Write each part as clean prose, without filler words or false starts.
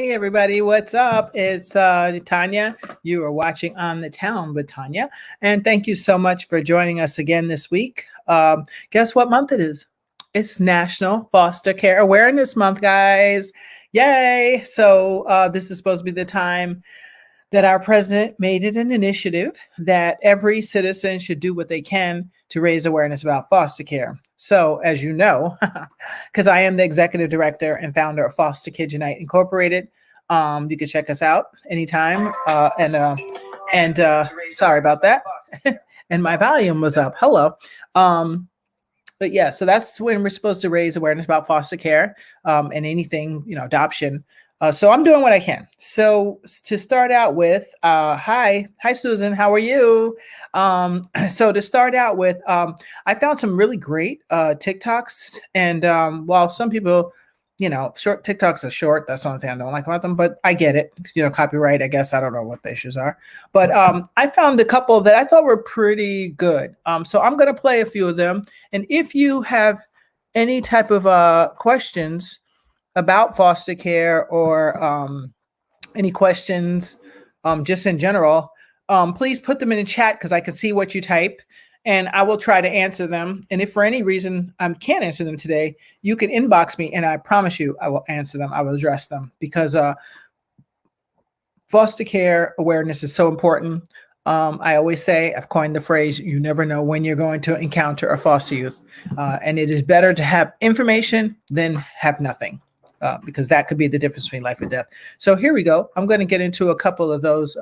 Hey everybody, what's up? It's Tanya. You are watching On the Town with Tanya, and thank you so much for joining us again this week. Guess what month it is? It's National Foster Care Awareness Month, guys. Yay! So this is supposed to be the time that our president made it an initiative that every citizen should do what they can to raise awareness about foster care. So, as you know, because I am the executive director and founder of Foster Kids Unite Incorporated, you can check us out anytime. Sorry about that. And my volume was up. Hello. But yeah, so that's when we're supposed to raise awareness about foster care and anything, adoption. So I'm doing what I can. So to start out with, hi Susan, how are you? So to start out with, I found some really great TikToks, and while some people, short TikToks are short, that's the only thing I don't like about them, but I get it, copyright, I guess, I don't know what the issues are, but I found a couple that I thought were pretty good. So I'm going to play a few of them, and if you have any type of questions about foster care or any questions just in general, please put them in the chat because I can see what you type and I will try to answer them. And if for any reason I can't answer them today, you can inbox me and I promise you I will answer them. I will address them because foster care awareness is so important. I always say, I've coined the phrase, you never know when you're going to encounter a foster youth. And it is better to have information than have nothing. Because that could be the difference between life and death. So here we go. I'm going to get into a couple of those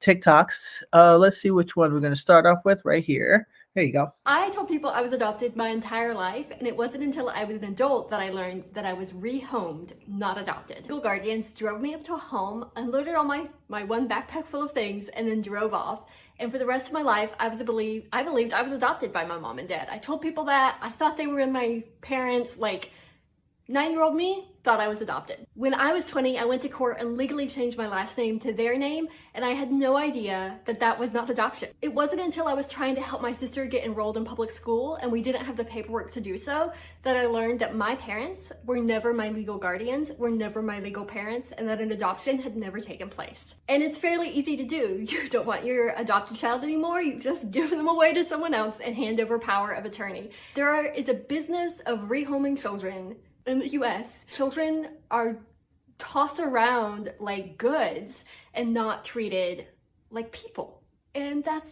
TikToks. Let's see which one we're going to start off with right here. There you go. I told people I was adopted my entire life, and it wasn't until I was an adult that I learned that I was rehomed, not adopted. Legal guardians drove me up to a home, unloaded all my one backpack full of things, and then drove off. And for the rest of my life, I believed I was adopted by my mom and dad. I told people that. I thought they were in my parents' 9-year-old me thought I was adopted. When I was 20, I went to court and legally changed my last name to their name, and I had no idea that that was not adoption. It wasn't until I was trying to help my sister get enrolled in public school and we didn't have the paperwork to do so that I learned that my parents were never my legal guardians, were never my legal parents, and that an adoption had never taken place. And it's fairly easy to do. You don't want your adopted child anymore, you just give them away to someone else and hand over power of attorney. There is a business of rehoming children in the US. Children are tossed around like goods and not treated like people. And that's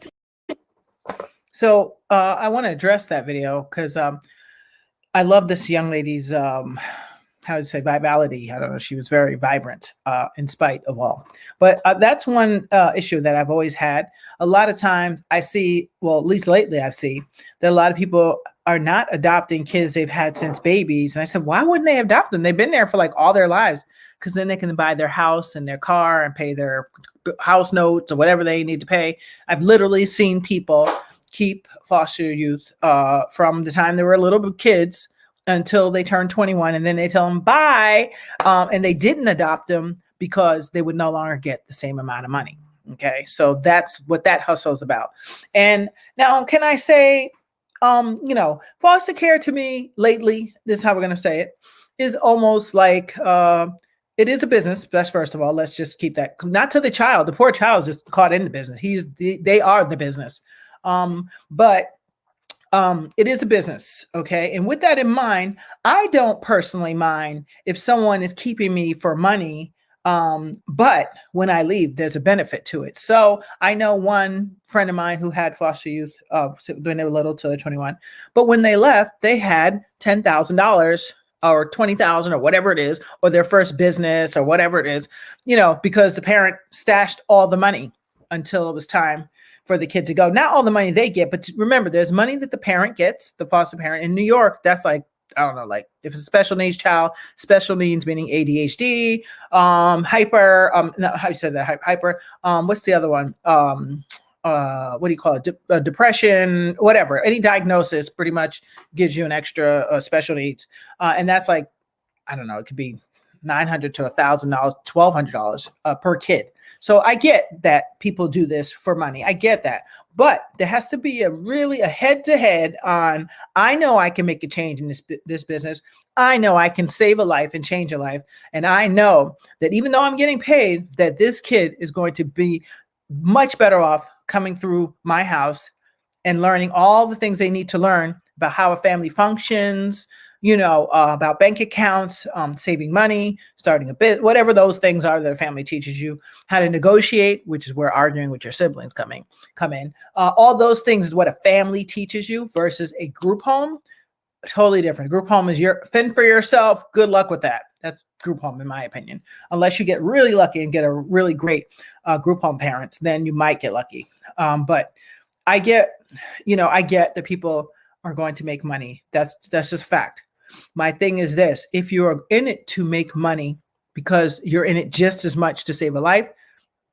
so I want to address that video because I love this young lady's how to say vitality. I don't know. She was very vibrant in spite of all. But that's one issue that I've always had. A lot of times I see, well, at least lately I see that a lot of people are not adopting kids they've had since babies. And I said, why wouldn't they adopt them? They've been there for all their lives, because then they can buy their house and their car and pay their house notes or whatever they need to pay. I've literally seen people keep foster youth from the time they were little kids until they turn 21, and then they tell them bye, and they didn't adopt them because they would no longer get the same amount of money. Okay, so that's what that hustle is about. And now, can I say, foster care to me lately, this is how we're going to say it, is almost like it is a business. That's first of all. Let's just keep that, not to the child. The poor child is just caught in the business. They are the business, but it is a business. Okay. And with that in mind, I don't personally mind if someone is keeping me for money. But when I leave, there's a benefit to it. So I know one friend of mine who had foster youth when they were little till 21, but when they left, they had $10,000 or $20,000 or whatever it is, or their first business or whatever it is, because the parent stashed all the money until it was time for the kid to go. Not all the money they get, but remember, there's money that the parent gets, the foster parent. In New York, that's I don't know, if it's a special needs child, special needs meaning ADHD, hyper, no, how you said that, hyper, what's the other one? What do you call it? Depression, whatever. Any diagnosis pretty much gives you an extra special needs. And that's I don't know, it could be $900 to $1,000, $1,200 per kid. So I get that people do this for money. I get that. But there has to be a head-to-head on, I know I can make a change in this business. I know I can save a life and change a life. And I know that even though I'm getting paid, that this kid is going to be much better off coming through my house and learning all the things they need to learn about how a family functions, about bank accounts, saving money, starting a bit, whatever those things are that a family teaches you, how to negotiate, which is where arguing with your siblings come in. All those things is what a family teaches you versus a group home. Totally different. Group home is your fend for yourself. Good luck with that. That's group home, in my opinion. Unless you get really lucky and get a really great group home parents, then you might get lucky. But I get that people are going to make money. That's just a fact. My thing is this: if you're in it to make money because you're in it just as much to save a life,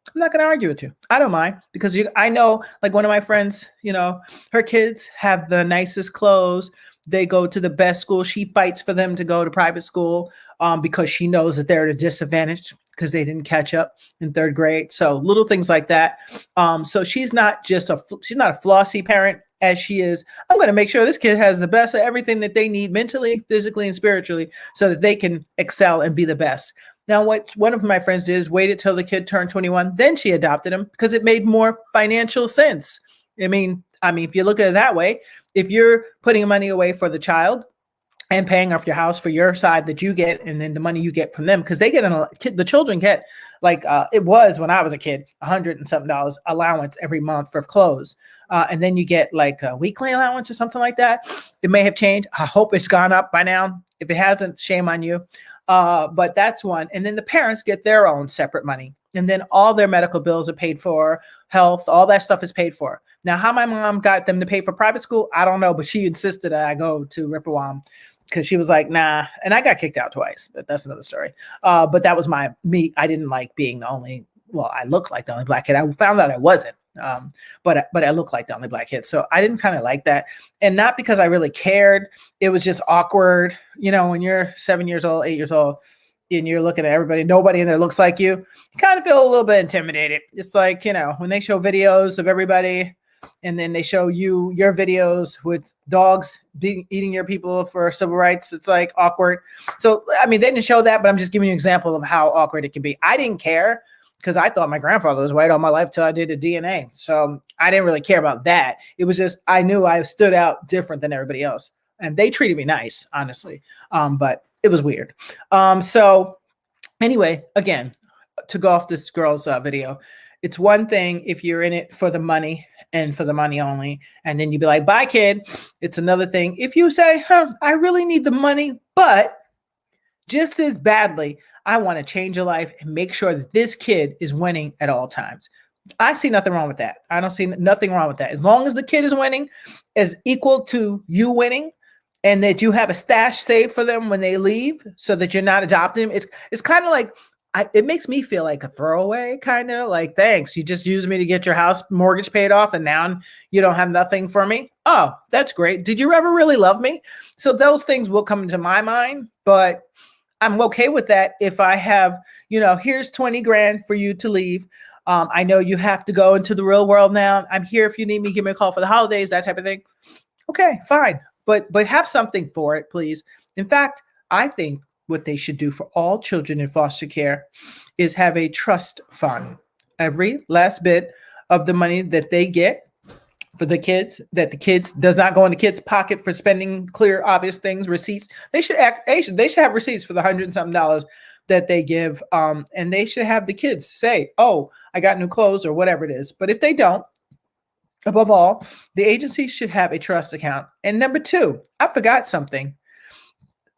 I'm not going to argue with you. I don't mind, because I know, like, one of my friends, her kids have the nicest clothes. They go to the best school. She fights for them to go to private school because she knows that they're at a disadvantage because they didn't catch up in third grade. So little things like that. So she's not a flossy parent as she is. I'm going to make sure this kid has the best of everything that they need mentally, physically, and spiritually so that they can excel and be the best. Now, what one of my friends did is waited till the kid turned 21. Then she adopted him because it made more financial sense. I mean, if you look at it that way, if you're putting money away for the child and paying off your house for your side that you get, and then the money you get from them, because they get the children get, like it was when I was a kid, $100 and something allowance every month for clothes. And then you get like a weekly allowance or something like that. It may have changed. I hope it's gone up by now. If it hasn't, shame on you. But that's one. And then the parents get their own separate money. And then all their medical bills are paid for, health, all that stuff is paid for. Now, how my mom got them to pay for private school, I don't know, but she insisted that I go to Rippewam because she was like, nah. And I got kicked out twice, but that's another story. But that was me. I didn't like being I looked like the only black kid. I found out I wasn't. But I looked like the only black kid. So I didn't kind of like that. And not because I really cared. It was just awkward. When you're 7 years old, 8 years old, and you're looking at everybody, nobody in there looks like you kind of feel a little bit intimidated. It's like, when they show videos of everybody and then they show your videos with dogs eating your people for civil rights, it's like awkward. So, they didn't show that, but I'm just giving you an example of how awkward it can be. I didn't care because I thought my grandfather was white all my life till I did the DNA. So I didn't really care about that. It was just, I knew I stood out different than everybody else. And they treated me nice, honestly. But it was weird. So anyway, again, to go off this girl's video, it's one thing if you're in it for the money and for the money only, and then you'd be like, bye, kid. It's another thing if you say, I really need the money, but just as badly, I want to change your life and make sure that this kid is winning at all times. I see nothing wrong with that. I don't see nothing wrong with that. As long as the kid is winning is equal to you winning, and that you have a stash saved for them when they leave so that you're not adopting them. It's kind of like, it makes me feel like a throwaway, kind of like, thanks. You just used me to get your house mortgage paid off and now you don't have nothing for me. Oh, that's great. Did you ever really love me? So those things will come into my mind, but I'm okay with that. If I have, here's 20 grand for you to leave. I know you have to go into the real world now. I'm here if you need me, give me a call for the holidays, that type of thing. Okay, fine. But have something for it, please. In fact, I think what they should do for all children in foster care is have a trust fund. Every last bit of the money that they get for the kids, that the kids does not go in the kids' pocket for spending clear, obvious things, receipts. They should have receipts for the $100 and something that they give. And they should have the kids say, oh, I got new clothes or whatever it is. But if they don't, above all, the agency should have a trust account. And number two, I forgot something.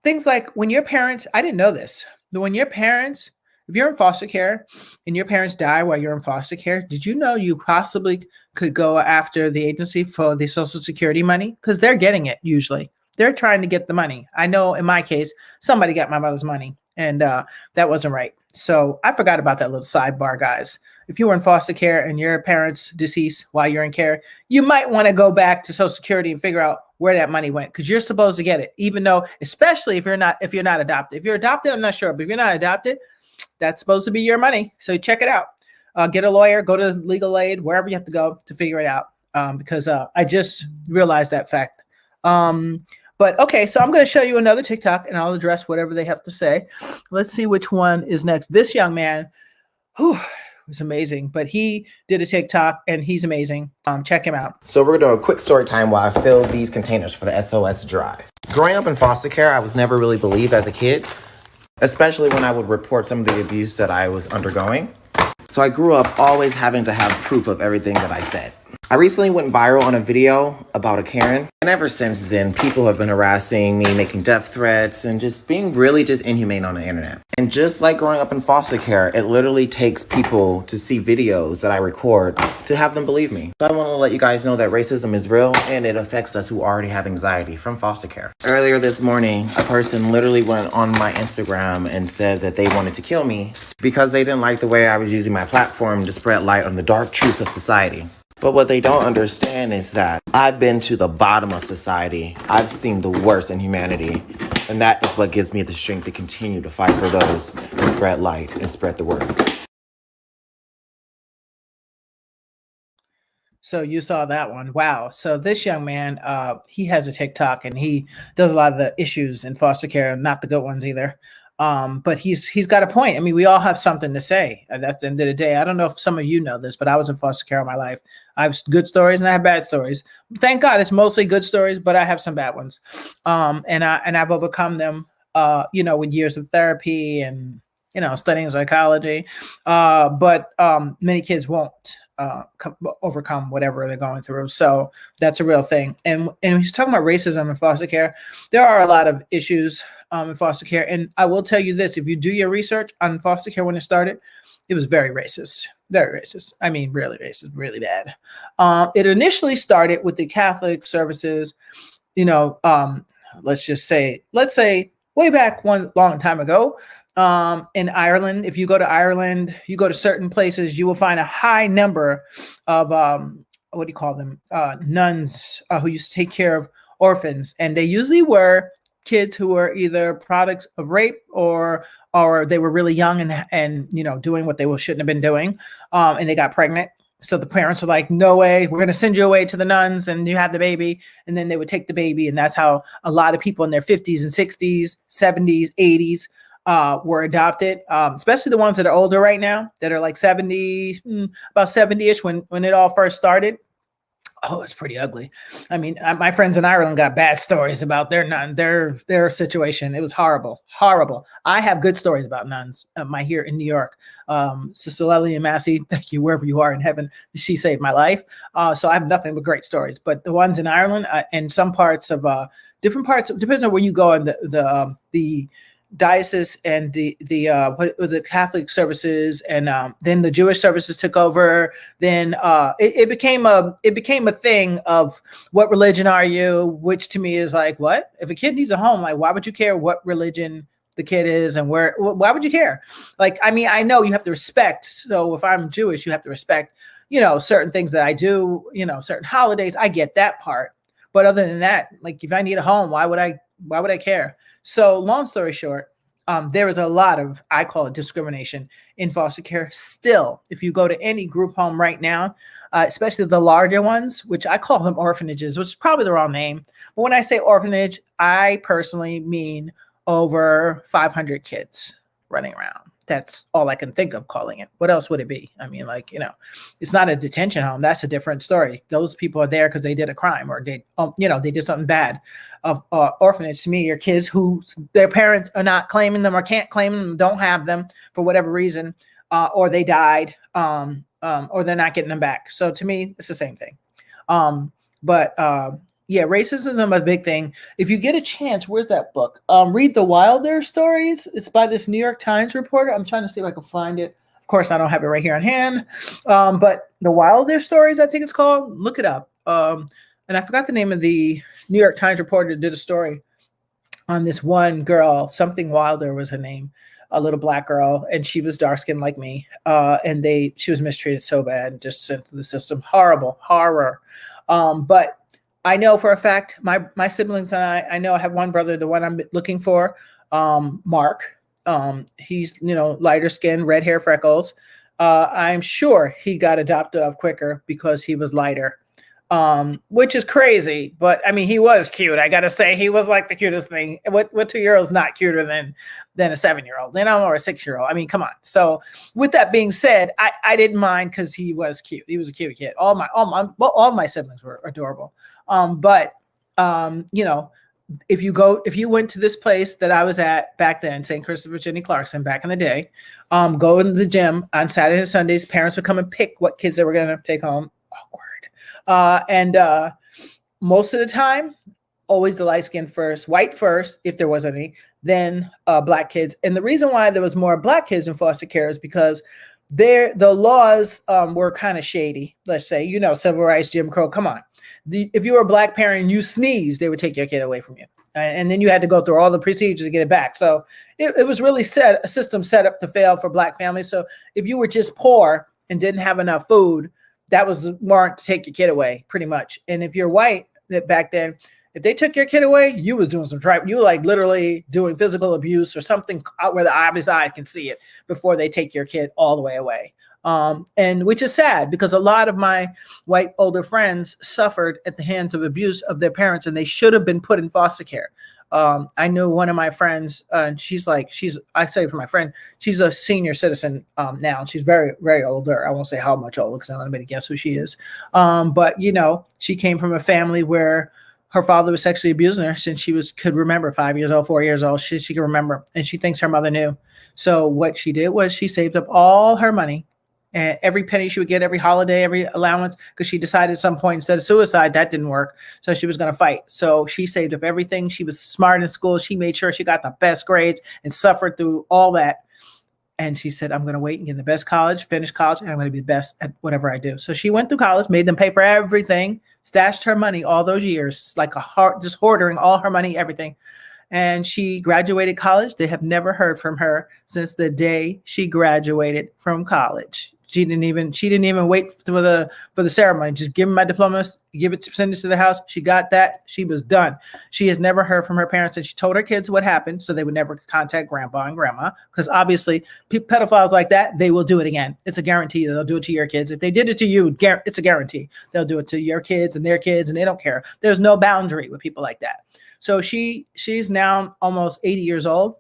Things like when your parents, I didn't know this, but when your parents, if you're in foster care and your parents die while you're in foster care, did you know you possibly could go after the agency for the Social Security money? Because they're getting it usually. They're trying to get the money. I know in my case, somebody got my mother's money and that wasn't right. So I forgot about that little sidebar, guys. If you were in foster care and your parents deceased while you're in care, you might want to go back to Social Security and figure out where that money went, because you're supposed to get it, even though, especially if you're not adopted. If you're adopted, I'm not sure, but if you're not adopted, that's supposed to be your money. So check it out. Get a lawyer, go to legal aid, wherever you have to go to figure it out. Because I just realized that fact. But okay, so I'm going to show you another TikTok, and I'll address whatever they have to say. Let's see which one is next. This young man, whew, was amazing, but he did a TikTok and he's amazing. Check him out. So we're gonna do a quick story time while I fill these containers for the SOS drive. Growing up in foster care, I was never really believed as a kid, especially when I would report some of the abuse that I was undergoing. So I grew up always having to have proof of everything that I said. I recently went viral on a video about a Karen, and ever since then, people have been harassing me, making death threats, and just being really just inhumane on the internet. And just like growing up in foster care, it literally takes people to see videos that I record to have them believe me. So I want to let you guys know that racism is real, and it affects us who already have anxiety from foster care. Earlier this morning, a person literally went on my Instagram and said that they wanted to kill me because they didn't like the way I was using my platform to spread light on the dark truths of society. But what they don't understand is that I've been to the bottom of society. I've seen the worst in humanity. And that is what gives me the strength to continue to fight for those and spread light and spread the word. So you saw that one. Wow. So this young man, he has a TikTok and he does a lot of the issues in foster care, not the good ones either. But he's got a point. I mean, we all have something to say. That's the end of the day. I don't know if some of you know this, but I was in foster care all my life. I have good stories and I have bad stories. Thank God it's mostly good stories, but I have some bad ones. And I've overcome them, with years of therapy and, studying psychology. But many kids won't overcome whatever they're going through. So that's a real thing. And he's talking about racism in foster care. There are a lot of issues in foster care. And I will tell you this, if you do your research on foster care when it started, it was very racist. Very racist. I mean, really racist, really bad. It initially started with the Catholic services, let's say way back one long time ago. In Ireland, if you go to Ireland, you go to certain places, you will find a high number of, what do you call them? Nuns who used to take care of orphans. And they usually were kids who were either products of rape or they were really young and doing what they shouldn't have been doing. And they got pregnant. So the parents are like, no way, we're going to send you away to the nuns and you have the baby. And then they would take the baby. And that's how a lot of people in their 50s and 60s, 70s, 80s were adopted, especially the ones that are older right now, that are like 70, about 70-ish when it all first started. Oh, it's pretty ugly. I mean, my friends in Ireland got bad stories about their situation. It was horrible, horrible. I have good stories about nuns. My here in New York, Sister Lily and Massey, thank you wherever you are in heaven. She saved my life. So I have nothing but great stories. But the ones in Ireland and some parts of different parts, depends on where you go in the diocese and the Catholic services, and then the Jewish services took over. Then it became a thing of what religion are you, which to me is like, what? If a kid needs a home, like why would you care what religion the kid is and where? Why would you care? Like, I mean, I know you have to respect. So if I'm Jewish, you have to respect, certain things that I do, certain holidays. I get that part. But other than that, like if I need a home, why would I care? So long story short, there is a lot of, I call it discrimination in foster care. Still, if you go to any group home right now, especially the larger ones, which I call them orphanages, which is probably the wrong name. But when I say orphanage, I personally mean over 500 kids running around. That's all I can think of calling it. What else would it be? I mean, it's not a detention home. That's a different story. Those people are there because they did a crime or they did something bad. Orphanage to me are kids who their parents are not claiming them or can't claim them, don't have them for whatever reason, or they died, or they're not getting them back. So to me, it's the same thing. Yeah, racism is a big thing. If you get a chance, where's that book? Read the Wilder stories. It's by this New York Times reporter. I'm trying to see if I can find it. Of course, I don't have it right here on hand. But the Wilder stories, I think it's called. Look it up. And I forgot the name of the New York Times reporter that did a story on this one girl. Something Wilder was her name. a little black girl, and she was dark skinned like me. And she was mistreated so bad and just sent through the system. Horrible, horror. But I know for a fact, my siblings and I know I have one brother, the one I'm looking for, Mark. He's, lighter skin, red hair, freckles. I'm sure he got adopted of quicker because he was lighter, which is crazy. But I mean, he was cute. I got to say, he was like the cutest thing. What 2-year-old's not cuter than a 7-year-old, or a 6-year-old? I mean, come on. So with that being said, I didn't mind because he was cute. He was a cute kid. All my siblings were adorable. But if you went to this place that I was at back then, St. Christopher Jenny Clarkson, back in the day, go into the gym on Saturdays and Sundays, parents would come and pick what kids they were going to take home. Awkward. And most of the time, always the light skin first, white first, if there was any, then black kids. And the reason why there was more black kids in foster care is because the laws were kind of shady. Let's say, civil rights, Jim Crow, come on. If you were a black parent and you sneezed, they would take your kid away from you. And then you had to go through all the procedures to get it back. So it was really a system set up to fail for black families. So if you were just poor and didn't have enough food, that was the warrant to take your kid away, pretty much. And if you're white, that back then, if they took your kid away, you was doing some tripe. You were like literally doing physical abuse or something out where the obvious eye can see it before they take your kid all the way away. And which is sad because a lot of my white older friends suffered at the hands of abuse of their parents, and they should have been put in foster care. I knew one of my friends, and I say for my friend, she's a senior citizen now. She's very, very older. I won't say how much older because I don't want anybody to guess who she is. But she came from a family where her father was sexually abusing her since she could remember, 5 years old, 4 years old. She could remember, and she thinks her mother knew. So what she did was she saved up all her money. And every penny she would get, every holiday, every allowance, because she decided at some point instead of suicide, that didn't work. So she was going to fight. So she saved up everything. She was smart in school. She made sure she got the best grades and suffered through all that. And she said, I'm going to wait and get in the best college, finish college, and I'm going to be the best at whatever I do. So she went through college, made them pay for everything, stashed her money all those years, like just hoarding all her money, everything. And she graduated college. They have never heard from her since the day she graduated from college. She didn't even wait for the ceremony. Just give me my diploma, send it to the house. She got that. She was done. She has never heard from her parents, and she told her kids what happened, so they would never contact grandpa and grandma. Because obviously, pedophiles like that, they will do it again. It's a guarantee. They'll do it to your kids. If they did it to you, it's a guarantee. They'll do it to your kids and their kids, and they don't care. There's no boundary with people like that. So she's now almost 80 years old.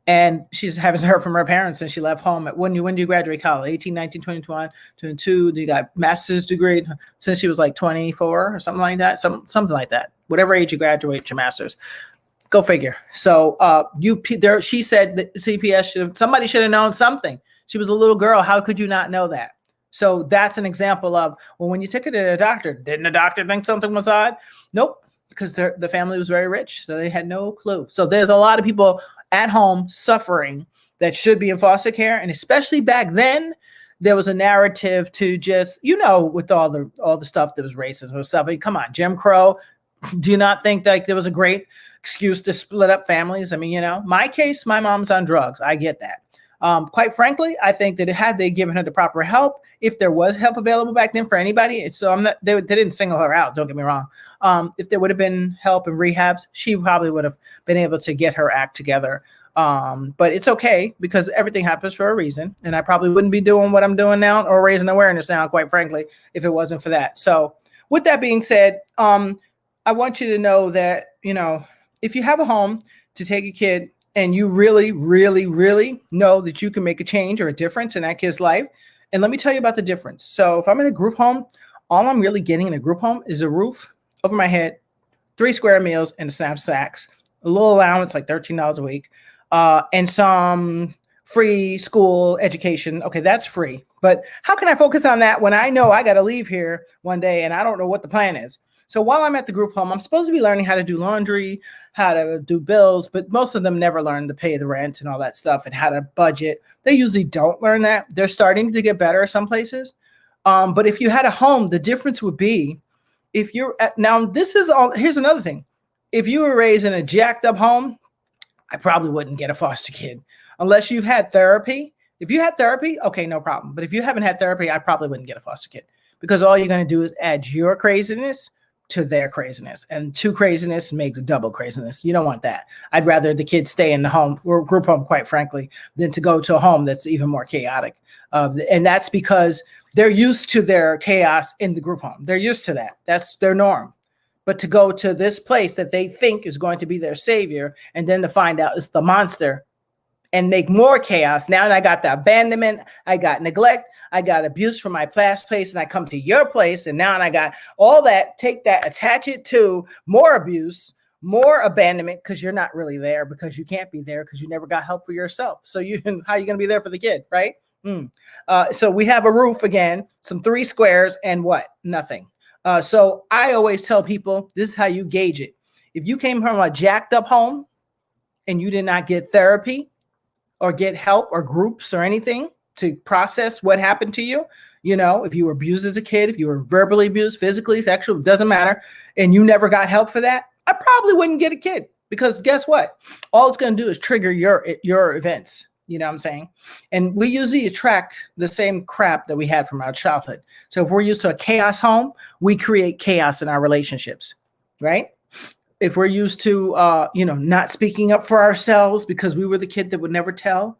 And she's haven't heard from her parents since she left home. When do you graduate college? 18, 19, 20, 21, 22. You got master's degree since she was like 24 or something like that. Something like that. Whatever age you graduate your master's. Go figure. So she said that CPS somebody should have known something. She was a little girl. How could you not know that? So that's an example of, well, when you took it to the doctor, didn't the doctor think something was odd? Nope. Because the family was very rich, so they had no clue. So there's a lot of people at home suffering that should be in foster care, and especially back then, there was a narrative to just, with all the stuff that was racism and stuff. I mean, come on, Jim Crow. Do you not think that there was a great excuse to split up families? I mean, my case, my mom's on drugs. I get that. Quite frankly, I think that had they given her the proper help, if there was help available back then for anybody, they didn't single her out. Don't get me wrong. If there would have been help and rehabs, she probably would have been able to get her act together. But it's okay because everything happens for a reason. And I probably wouldn't be doing what I'm doing now or raising awareness now, quite frankly, if it wasn't for that. So with that being said, I want you to know that, if you have a home to take a kid, and you really, really, really know that you can make a change or a difference in that kid's life. And let me tell you about the difference. So if I'm in a group home, all I'm really getting in a group home is a roof over my head, 3 square meals and a snap sacks, a little allowance, like $13 a week, and some free school education. Okay, that's free. But how can I focus on that when I know I got to leave here one day and I don't know what the plan is? So while I'm at the group home, I'm supposed to be learning how to do laundry, how to do bills, but most of them never learn to pay the rent and all that stuff and how to budget. They usually don't learn that. They're starting to get better some places. But if you had a home, the difference would be if you're here's another thing. If you were raised in a jacked up home, I probably wouldn't get a foster kid. unless you've had therapy. If you had therapy, okay, no problem. But if you haven't had therapy, I probably wouldn't get a foster kid, because all you're going to do is add your craziness to their craziness, and two craziness makes a double craziness. You don't want that. I'd rather the kids stay in the home or group home, quite frankly, than to go to a home that's even more chaotic. And that's because they're used to their chaos in the group home. They're used to that. That's their norm. But to go to this place that they think is going to be their savior, and then to find out it's the monster and make more chaos. Now I got the abandonment, I got neglect, I got abuse from my past place, and I come to your place, and now I got all that. Take that, attach it to more abuse, more abandonment, because you're not really there, because you can't be there because you never got help for yourself. So how are you going to be there for the kid, right? So we have a roof again, some 3 squares, and what? Nothing. So I always tell people, this is how you gauge it. If you came from a jacked up home and you did not get therapy or get help or groups or anything to process what happened to you, if you were abused as a kid, if you were verbally abused, physically, sexually, doesn't matter, and you never got help for that, I probably wouldn't get a kid, because guess what? All it's going to do is trigger your events. You know what I'm saying? And we usually attract the same crap that we had from our childhood. So if we're used to a chaos home, we create chaos in our relationships, right? If we're used to, not speaking up for ourselves because we were the kid that would never tell,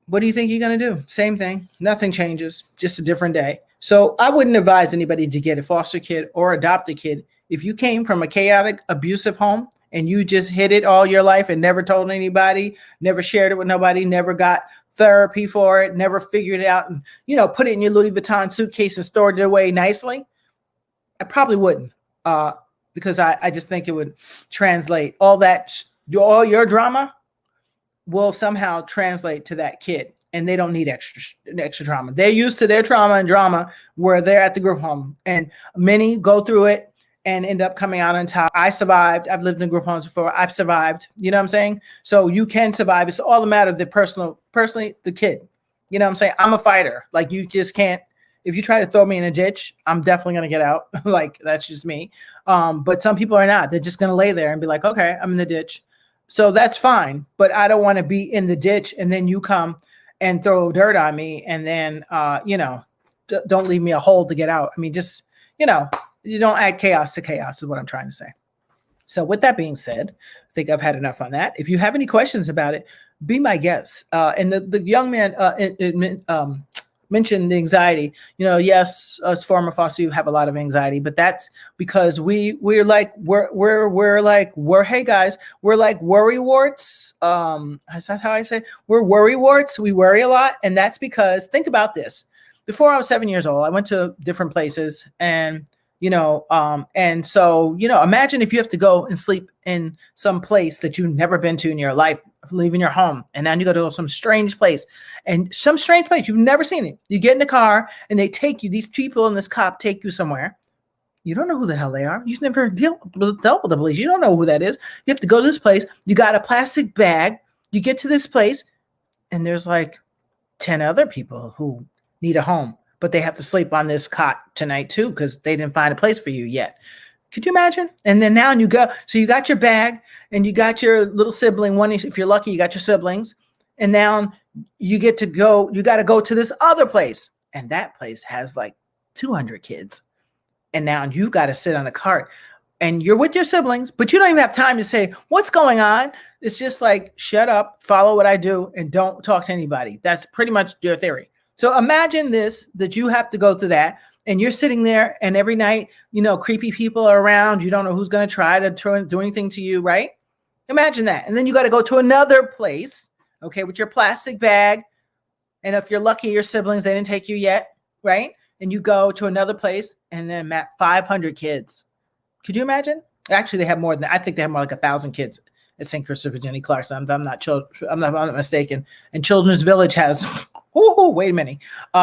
what do you think you're going to do? Same thing. Nothing changes, just a different day. So I wouldn't advise anybody to get a foster kid or adopt a kid. If you came from a chaotic, abusive home, and you just hid it all your life and never told anybody, never shared it with nobody, never got therapy for it, never figured it out, and, put it in your Louis Vuitton suitcase and stored it away nicely, I probably wouldn't, because I just think it would translate all your drama will somehow translate to that kid, and they don't need extra trauma. They're used to their trauma and drama where they're at the group home, and many go through it and end up coming out on top. I survived. I've lived in group homes before. I've survived. You know what I'm saying? So you can survive. It's all a matter of the personally, the kid. You know what I'm saying? I'm a fighter. Like, you just can't. If you try to throw me in a ditch, I'm definitely going to get out. Like, that's just me. But some people are not. They're just going to lay there and be like, okay, I'm in the ditch. So that's fine. But I don't want to be in the ditch and then you come and throw dirt on me and then, don't leave me a hole to get out. I mean, just, you don't add chaos to chaos is what I'm trying to say. So with that being said, I think I've had enough on that. If you have any questions about it, be my guest. And the young man mentioned the anxiety. Yes, us former foster youth have a lot of anxiety, but that's because we're like hey guys, we're like worry warts. Is that how I say? We're worry warts. We worry a lot, and that's because, think about this. Before I was 7 years old, I went to different places, and and so, imagine if you have to go and sleep in some place that you've never been to in your life, leaving your home, and now you go to some strange place, you've never seen it. You get in the car and they take you, these people and this cop take you somewhere. You don't know who the hell they are. You've never dealt with the police. You don't know who that is. You have to go to this place. You got a plastic bag. You get to this place and there's like 10 other people who need a home, but they have to sleep on this cot tonight too, because they didn't find a place for you yet. Could you imagine? And then now you go, so you got your bag and you got your little sibling. One, if you're lucky, you got your siblings. And now you got to go to this other place. And that place has like 200 kids. And now you got to sit on a cart and you're with your siblings, but you don't even have time to say, what's going on? It's just like, shut up, follow what I do, and don't talk to anybody. That's pretty much your theory. So imagine that you have to go through that, and you're sitting there, and every night, creepy people are around. You don't know who's going to try to do anything to you, right? Imagine that. And then you got to go to another place, okay, with your plastic bag. And if you're lucky, your siblings, they didn't take you yet, right? And you go to another place, and then 500 kids. Could you imagine? Actually, they have more than that. I think they have more like 1,000 kids at St. Christopher Jenny Clarkson. I'm not mistaken. And Children's Village has, wait a minute.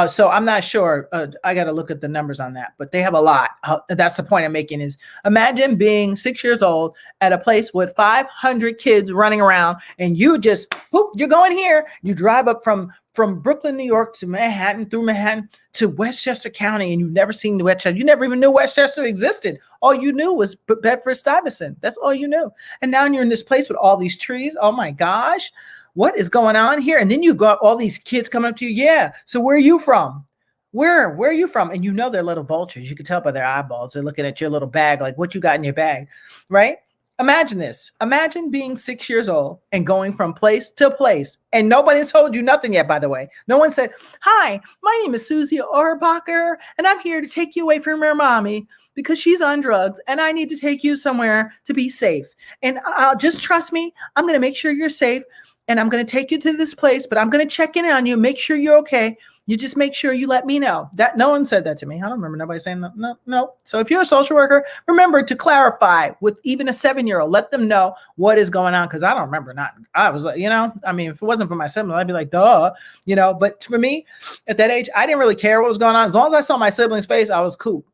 So I'm not sure. I got to look at the numbers on that, but they have a lot. That's the point I'm making is, imagine being 6 years old at a place with 500 kids running around, and you just, you're going here. You drive up from Brooklyn, New York to Manhattan, through Manhattan to Westchester County, and you've never seen the Westchester. You never even knew Westchester existed. All you knew was Bedford-Stuyvesant. That's all you knew. And now you're in this place with all these trees. Oh my gosh. what is going on here? And then you got all these kids coming up to you. Yeah. So where are you from? Where are you from? And you know they're little vultures. You can tell by their eyeballs. They're looking at your little bag, like what you got in your bag, right? Imagine this. Imagine being 6 years old and going from place to place. And nobody's told you nothing yet, by the way. No one said, hi, my name is Susie Orbacher, and I'm here to take you away from your mommy because she's on drugs, and I need to take you somewhere to be safe. And just trust me, I'm going to make sure you're safe, and I'm going to take you to this place, but I'm going to check in on you, make sure you're okay. You just make sure you let me know. That no one said that to me. I don't remember nobody saying that. No. So if you're a social worker, remember to clarify with even a 7-year-old. Let them know what is going on, because I don't remember not. I was like, I mean, if it wasn't for my sibling, I'd be like, duh, But for me, at that age, I didn't really care what was going on. As long as I saw my sibling's face, I was cool.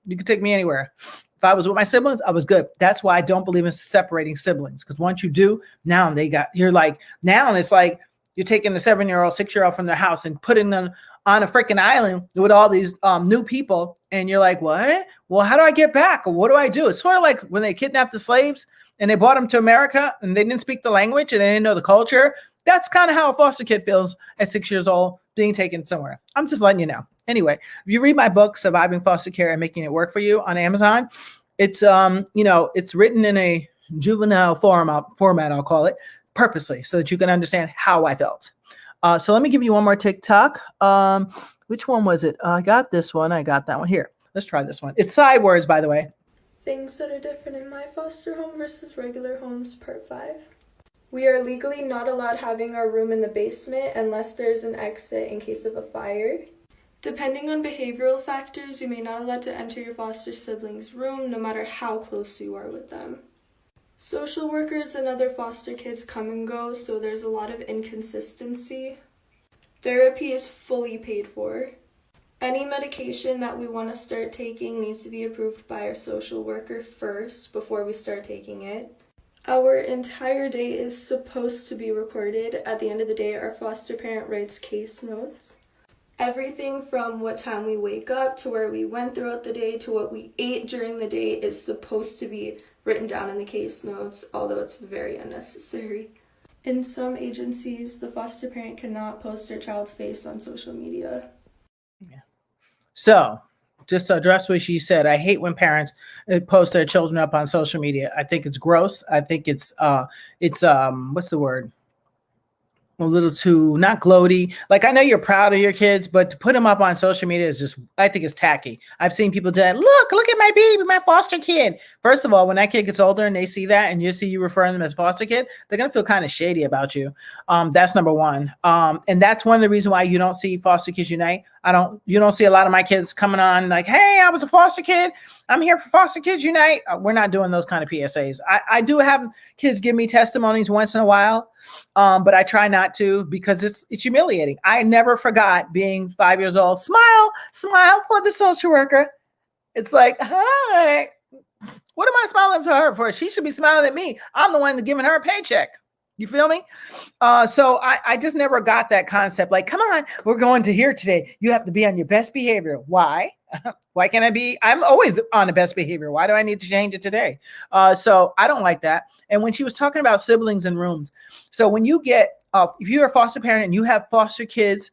You could take me anywhere. If I was with my siblings, I was good. That's why I don't believe in separating siblings, because once you do, now it's like, you're taking a 7-year-old, 6-year-old from their house and putting them on a freaking island with all these new people. And you're like, what? Well, how do I get back? Or what do I do? It's sort of like when they kidnapped the slaves and they brought them to America and they didn't speak the language and they didn't know the culture. That's kind of how a foster kid feels at 6 years old being taken somewhere. I'm just letting you know. Anyway, if you read my book, Surviving Foster Care and Making It Work for You on Amazon, it's, it's written in a juvenile format, I'll call it, purposely, so that you can understand how I felt. So let me give you one more TikTok. Which one was it? I got this one. I got that one here. Let's try this one. It's side words, by the way. Things that are different in my foster home versus regular homes, part 5. We are legally not allowed having our room in the basement unless there's an exit in case of a fire. Depending on behavioral factors, you may not allowed to enter your foster sibling's room no matter how close you are with them. Social workers and other foster kids come and go, so there's a lot of inconsistency. Therapy is fully paid for. Any medication that we want to start taking needs to be approved by our social worker first before we start taking it. Our entire day is supposed to be recorded. At the end of the day, our foster parent writes case notes. Everything from what time we wake up to where we went throughout the day to what we ate during the day is supposed to be written down in the case notes, although it's very unnecessary. In some agencies, the foster parent cannot post their child's face on social media. Yeah. So, just to address what she said, I hate when parents post their children up on social media. I think it's gross. I think it's what's the word? A little too, not gloaty. Like, I know you're proud of your kids, but to put them up on social media is just, I think it's tacky. I've seen people do that. Look at my baby, my foster kid. First of all, when that kid gets older and they see that and you see you referring them as foster kid, they're going to feel kind of shady about you. That's number one. And that's one of the reasons why you don't see Foster Kids Unite. You don't see a lot of my kids coming on like, hey, I was a foster kid. I'm here for Foster Kids Unite. We're not doing those kind of PSAs. I do have kids give me testimonies once in a while, but I try not to because it's humiliating. I never forgot being 5 years old. Smile for the social worker. It's like, hi. What am I smiling for her for? She should be smiling at me. I'm the one giving her a paycheck. You feel me? So I just never got that concept. Like, come on, we're going to here today. You have to be on your best behavior. Why? Why can't I be? I'm always on the best behavior. Why do I need to change it today? So I don't like that. And when she was talking about siblings in rooms, so when you get, if you're a foster parent and you have foster kids,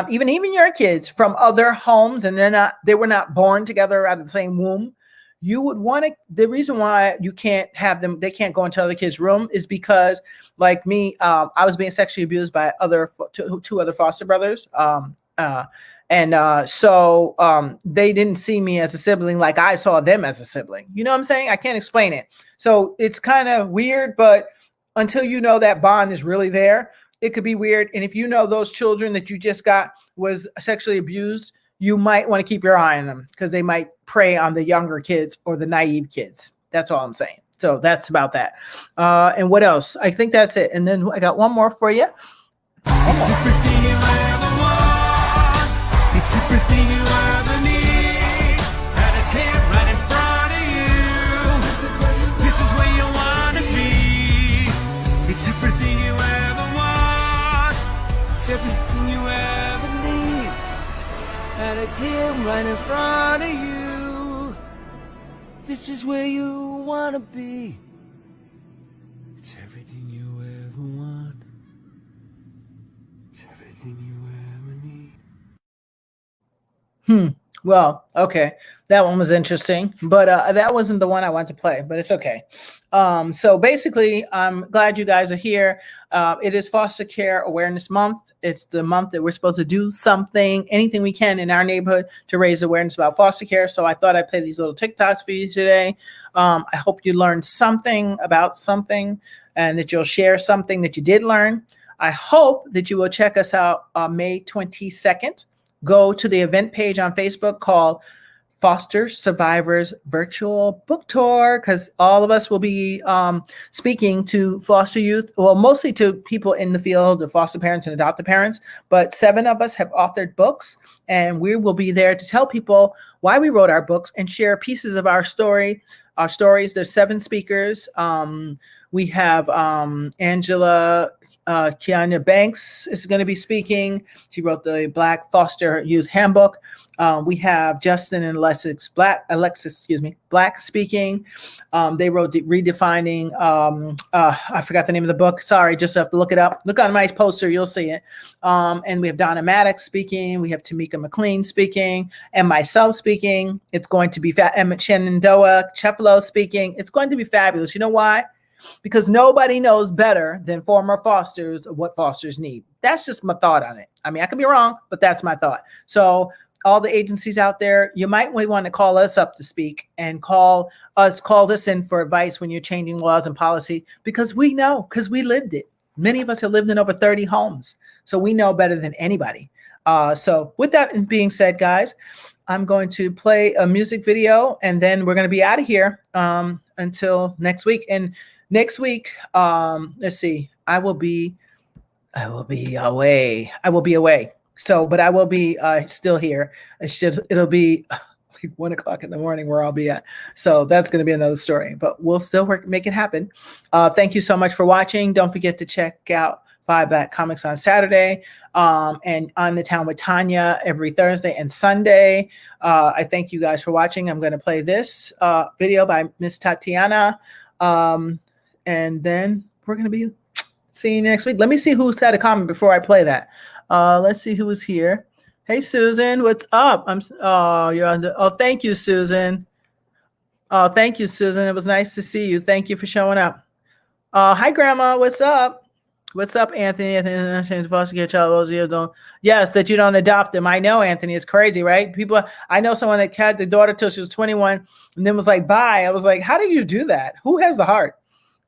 even your kids from other homes, and they were not born together out of the same womb, you would want to, the reason why you can't have them, they can't go into other kids' room is because, like me, I was being sexually abused by two other foster brothers. So they didn't see me as a sibling like I saw them as a sibling. You know what I'm saying? I can't explain it. So it's kind of weird, but until you know that bond is really there, it could be weird. And if you know those children that you just got was sexually abused, you might want to keep your eye on them because they might prey on the younger kids or the naive kids. That's all I'm saying. So that's about that. And what else? I think that's it. And then I got one more for you. Everything you ever want, it's everything you ever need, and it's here right in front of you. This is where you want to be. It's everything you ever want, it's everything you ever need, and it's here right in front of you. This is where you want to be. It's everything you ever want. Well, okay. That one was interesting, but that wasn't the one I wanted to play, but it's okay. So basically, I'm glad you guys are here. It is Foster Care Awareness Month. It's the month that we're supposed to do something, anything we can in our neighborhood to raise awareness about foster care. So I thought I'd play these little TikToks for you today. I hope you learned something about something and that you'll share something that you did learn. I hope that you will check us out on May 22nd. Go to the event page on Facebook called Foster Survivors Virtual Book Tour, because all of us will be speaking to foster youth, well, mostly to people in the field of foster parents and adoptive parents, but 7 of us have authored books, and we will be there to tell people why we wrote our books and share pieces of our stories. There's 7 speakers. We have Angela Kiana Banks is going to be speaking. She wrote the Black Foster Youth Handbook. We have Justin and Alexis Black speaking. They wrote Redefining. I forgot the name of the book. Sorry, just have to look it up. Look on my poster, you'll see it. And we have Donna Maddox speaking. We have Tamika McLean speaking, and myself speaking. It's going to be Shenandoah Chefalo speaking. It's going to be fabulous. You know why? Because nobody knows better than former fosters what fosters need. That's just my thought on it. I mean, I could be wrong, but that's my thought. So all the agencies out there, you might want to call us up to speak and call us in for advice when you're changing laws and policy, because we know, because we lived it. Many of us have lived in over 30 homes. So we know better than anybody. So with that being said, guys, I'm going to play a music video, and then we're going to be out of here until next week. And next week, let's see, I will be away. So, but I will be still here. It'll be like 1 o'clock in the morning where I'll be at. So that's going to be another story, but we'll still make it happen. Thank you so much for watching. Don't forget to check out 5 Black Comics on Saturday, and On the Town with Tanya every Thursday and Sunday. I thank you guys for watching. I'm going to play this video by Miss Tatiana. And then we're going to be seeing you next week. Let me see who's had a comment before I play that. Let's see who is here. Hey, Susan, what's up? You're on the, thank you, Susan. Thank you, Susan. It was nice to see you. Thank you for showing up. Hi, Grandma. What's up? What's up, Anthony? Anthony, foster care child. Yes, that you don't adopt them. I know, Anthony. It's crazy, right? I know someone that had the daughter till she was 21 and then was like, bye. I was like, how do you do that? Who has the heart?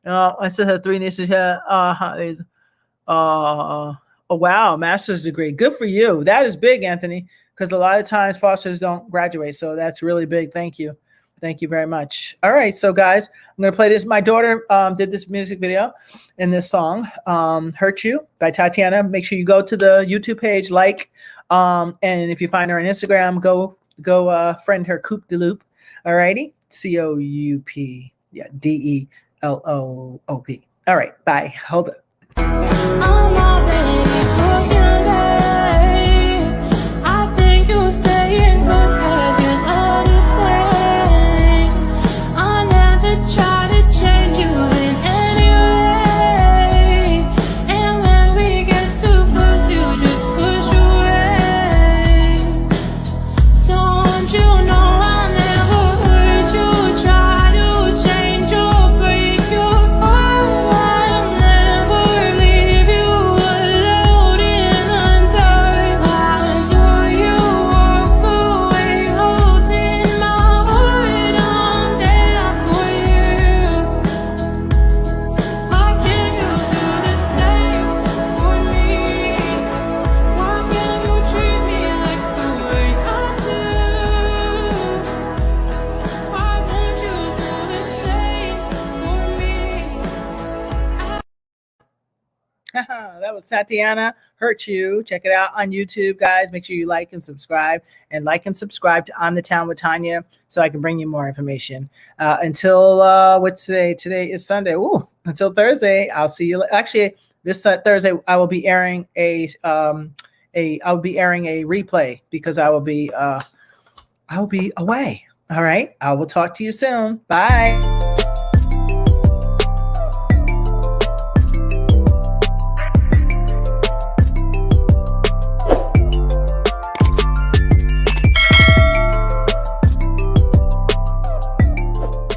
I still have 3 nieces here. Oh, wow. Master's degree. Good for you. That is big, Anthony, because a lot of times fosters don't graduate. So that's really big. Thank you. Thank you very much. All right. So, guys, I'm going to play this. My daughter did this music video in this song, Hurt You by Tatiana. Make sure you go to the YouTube page, and if you find her on Instagram, go friend her, Coop de Loop. All righty. COUP. Yeah. DELOOP. All right. Bye. Hold up. I'm already broken. I think you'll stay in close 'cause you love it. I never try to change you in any way. And when we get too close, you just push away. Don't you know I never hurt you? Try to change or break your heart. I'll never leave you alone in the dark. Why do you walk away, holding my heart? I'm there for you. Why can't you do the same for me? Why can't you treat me like the way I do? Why won't you do the same for me? That was Tatiana, Hurt You. Check it out on YouTube, guys. Make sure you like and subscribe to On the Town with Tanya so I can bring you more information. Until what's today? Today is Sunday. Ooh, until Thursday, I'll see you. Actually, this Thursday I will be airing a replay because I will be away. All right. I will talk to you soon. Bye.